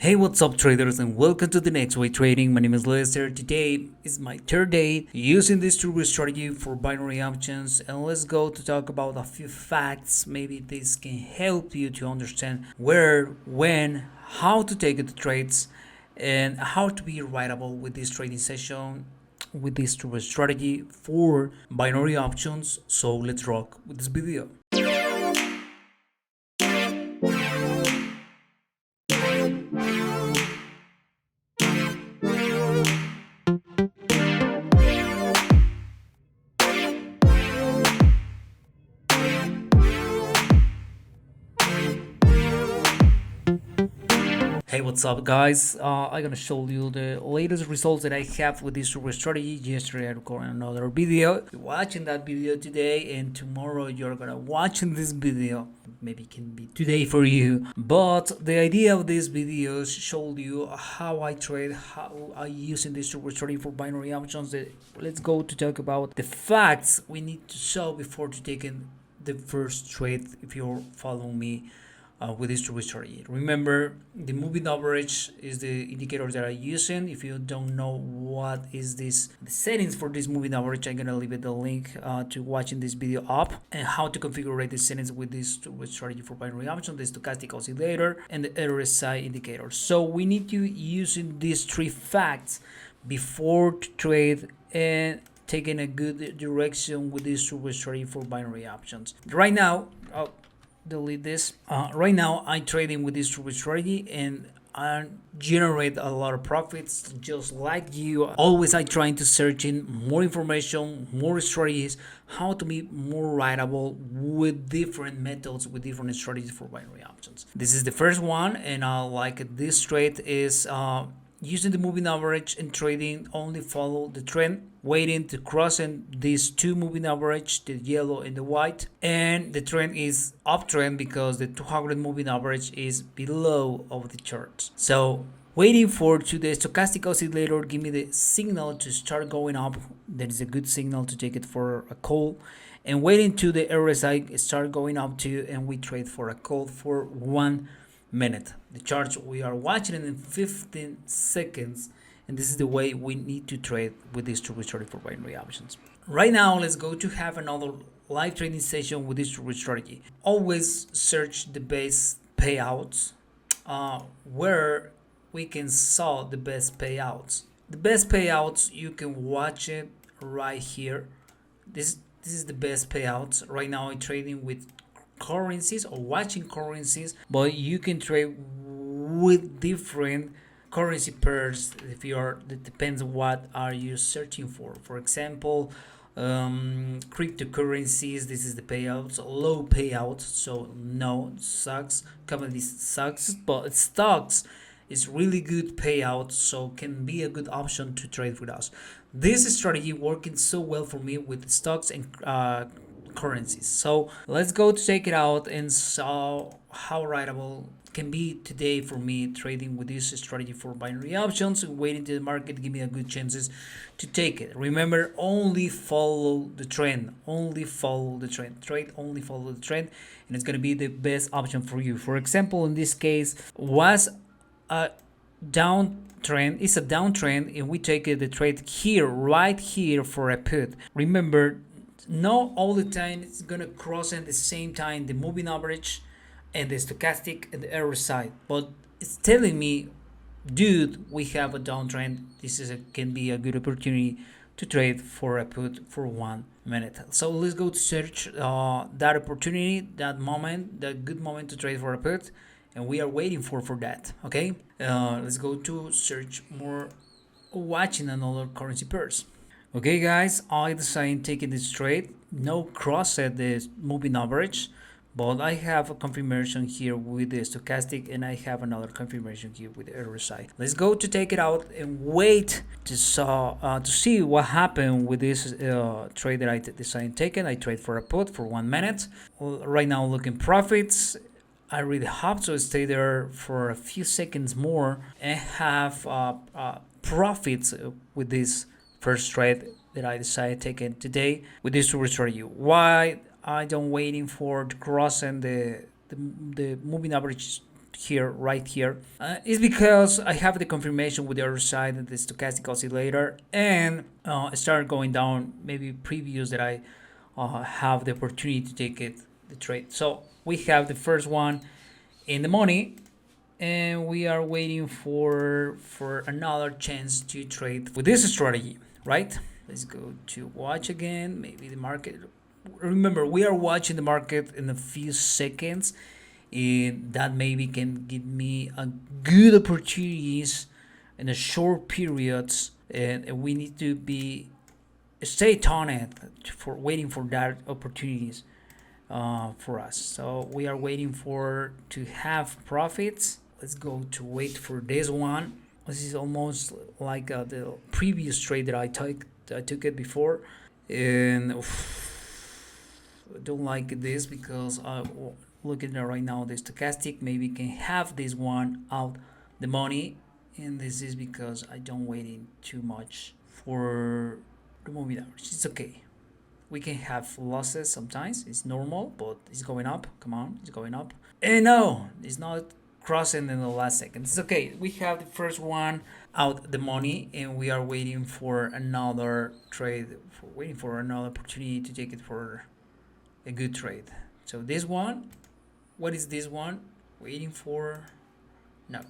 Hey, what's up, traders, and welcome to the Next Way Trading. My name is Lester. Today is my third day using this turbo strategy for binary options, and let's go to talk about a few facts. Maybe this can help you to understand where, when, how to take the trades, and how to be writable with this trading session with this turbo strategy for binary options. So let's rock with this video. Hey, what's up, guys? I'm gonna show you the latest results that I have with this super strategy. Yesterday I recorded another video. You're watching that video today, and tomorrow you're gonna watch this video. Maybe it can be today for you, but the idea of this video is show you how I trade, how I use in this super strategy for binary options. Let's go to talk about the facts we need to show before to taking the first trade. If you're following me with this trade strategy. Remember, the moving average is the indicator that I'm using. If you don't know what is this, the settings for this moving average, I'm gonna leave it the link to watching this video up, and how to configure the settings with this trade strategy for binary option, the stochastic oscillator, and the RSI indicator. So we need to using these three facts before to trade and taking a good direction with this trade strategy for binary options. Right now, delete this. Right now I'm trading with this strategy and I generate a lot of profits just like you. Always I trying to search in more information, more strategies, how to be more writable with different methods, with different strategies for binary options. This is the first one, and I like this trade is using the moving average and trading only follow the trend, waiting to cross in these two moving average, the yellow and the white, and the trend is uptrend because the 200 moving average is below of the charts. So waiting for to the stochastic oscillator give me the signal to start going up. That is a good signal to take it for a call, and waiting to the RSI start going up too, and we trade for a call for 1 minute. The charts we are watching in 15 seconds, and this is the way we need to trade with this turbo strategy for binary options. Right now, let's go to have another live trading session with this turbo strategy. Always search the base payouts, where we can saw the best payouts. The best payouts you can watch it right here. This is the best payouts. Right now I'm trading with currencies or watching currencies, but you can trade with different currency pairs if you are. It depends what are you searching for. For example, cryptocurrencies, this is the payouts, low payout, so no sucks, commodities sucks, but stocks is really good payout, so can be a good option to trade with us. This strategy working so well for me with stocks and currencies. So let's go to take it out and saw how writable can be today for me trading with this strategy for binary options and waiting to the market give me a good chances to take it. Remember, only follow the trend, only follow the trend, trade only follow the trend, and it's going to be the best option for you. For example, in this case was a downtrend, it's a downtrend, and we take the trade here, right here for a put. Remember, not all the time it's gonna cross at the same time the moving average and the stochastic and the RSI, but it's telling me, dude, we have a downtrend. This is can be a good opportunity to trade for a put for 1 minute. So let's go to search that opportunity, that moment, that good moment to trade for a put, and we are waiting for that. Okay, let's go to search more, watching another currency pairs. Okay, guys, I decided taking this trade. No cross at the moving average, but I have a confirmation here with the stochastic, and I have another confirmation here with the RSI. Let's go to take it out and wait to see what happened with this trade that I decided taking. I trade for a put for 1 minute. Right now, looking profits. I really hope to stay there for a few seconds more and have profits with this first trade that I decided taking today with this super strategy. Why I don't waiting for crossing the moving average here, right here, is because I have the confirmation with the other side of the stochastic oscillator, and start going down maybe previous that I have the opportunity to take the trade. So we have the first one in the money, and we are waiting for another chance to trade with this strategy, right? Let's go to watch again. Maybe the market. Remember, we are watching the market in a few seconds, and that maybe can give me a good opportunities in a short periods, and we need to be stay on it for waiting for that opportunities for us. So we are waiting for to have profits. Let's go to wait for this one. This is almost like the previous trade that I took it before, and I don't like this because look at it right now. The stochastic maybe can have this one out the money, and this is because I don't waiting too much for the moving average. It's okay. We can have losses sometimes. It's normal, but it's going up. Come on, it's going up. And no, it's not crossing in the last second. It's okay. We have the first one out the money, and we are waiting for another trade, waiting for another opportunity to take it for a good trade. So this one, what is this one? Waiting for, no,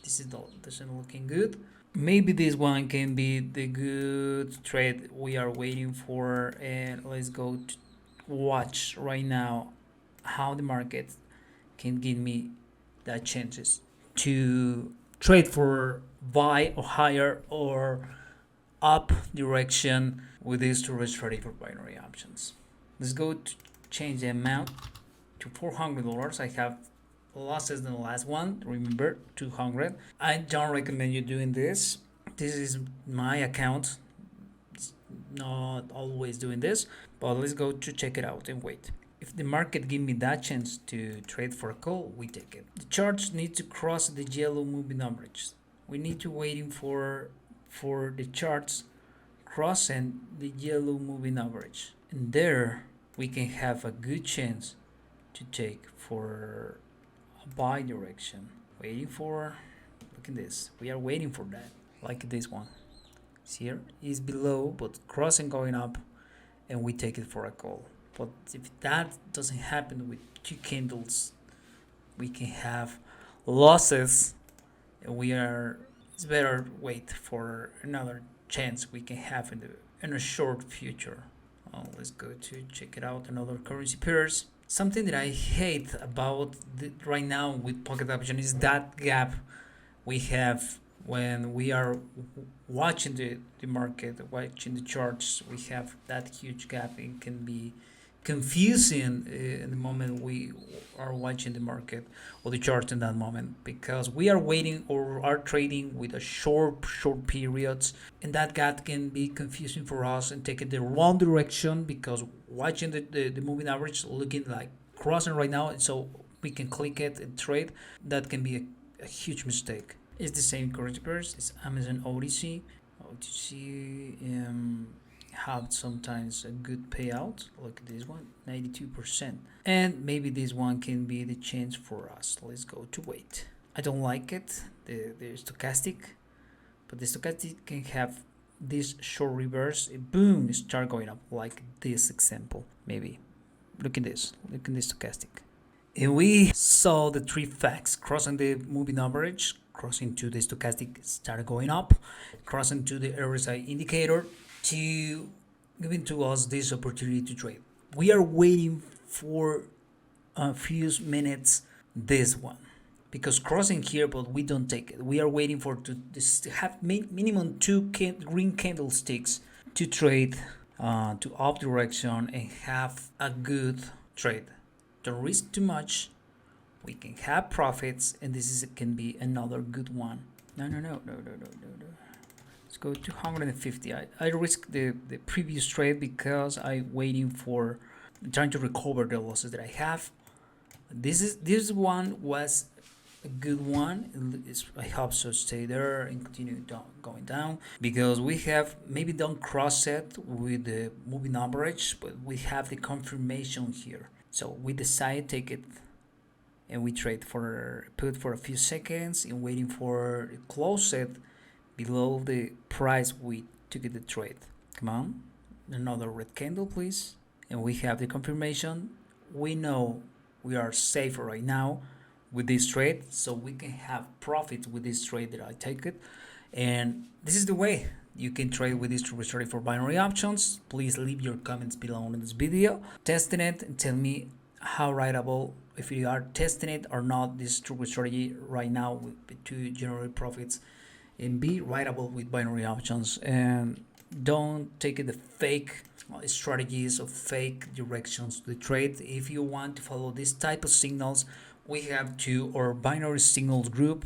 this is not, doesn't looking good. Maybe this one can be the good trade we are waiting for, and let's go to watch right now how the market can give me that chances to trade for buy or higher or up direction with this to strategy for binary options. Let's go to change the amount to $400. I have losses than the last one. Remember, 200. I don't recommend you doing this. This is my account. It's not always doing this, but let's go to check it out and wait. If the market give me that chance to trade for a call, we take it. The charts need to cross the yellow moving average. We need to waiting for the charts crossing the yellow moving average, and there we can have a good chance to take for a buy direction. Waiting for, look at this, we are waiting for that, like this one. See here, is below but crossing going up, and we take it for a call. But if that doesn't happen with two candles, we can have losses, and it's better wait for another chance we can have in a short future. Let's go to check it out, another currency pairs. Something that I hate about right now with pocket option is that gap we have when we are watching the market, watching the charts. We have that huge gap. It can be confusing in the moment we are watching the market or the chart in that moment, because we are waiting or are trading with a short periods, and that gap can be confusing for us and take it the wrong direction, because watching the moving average looking like crossing right now, so we can click it and trade. That can be a huge mistake. It's the same currency pairs. It's Amazon OTC have sometimes a good payout. Look at this one, 92%, and maybe this one can be the change for us. Let's go to wait. I don't like it, the stochastic, but the stochastic can have this short reverse, boom, start going up like this example. Maybe look at this stochastic, and we saw the three facts crossing the moving average, crossing to the stochastic, start going up, crossing to the RSI indicator, to giving to us this opportunity to trade. We are waiting for a few minutes this one, because crossing here, but we don't take it. We are waiting for to have minimum two green candlesticks to trade to up direction and have a good trade. Don't risk too much. We can have profits, and this can be another good one. No. Let's go to 150. I risk the previous trade because I waiting for trying to recover the losses that I have. This one was a good one. I hope so. Stay there and continue going down, because we have maybe don't cross it with the moving average, but we have the confirmation here. So we decide take it and we trade for put for a few seconds and waiting for close it below the price we took the trade. Come on, another red candle, please, and we have the confirmation. We know we are safe right now with this trade, so we can have profit with this trade that I take it. And this is the way you can trade with this strategy for binary options. Please leave your comments below in this video, testing it, and tell me how writable, if you are testing it or not, this strategy right now to generate profits and be writable with binary options. And don't take the fake strategies or fake directions to trade. If you want to follow this type of signals, we have our binary signals group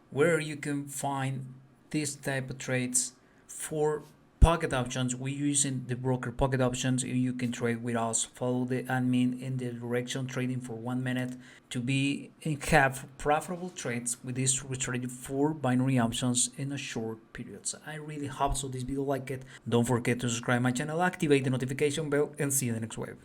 where you can find this type of trades for pocket options. We're using the broker pocket options. You can trade with us. Follow the admin in the direction trading for 1 minute to be and have profitable trades with this strategy for binary options in a short periods. I really hope so this video like it. Don't forget to subscribe my channel, activate the notification bell, and see you in the next wave.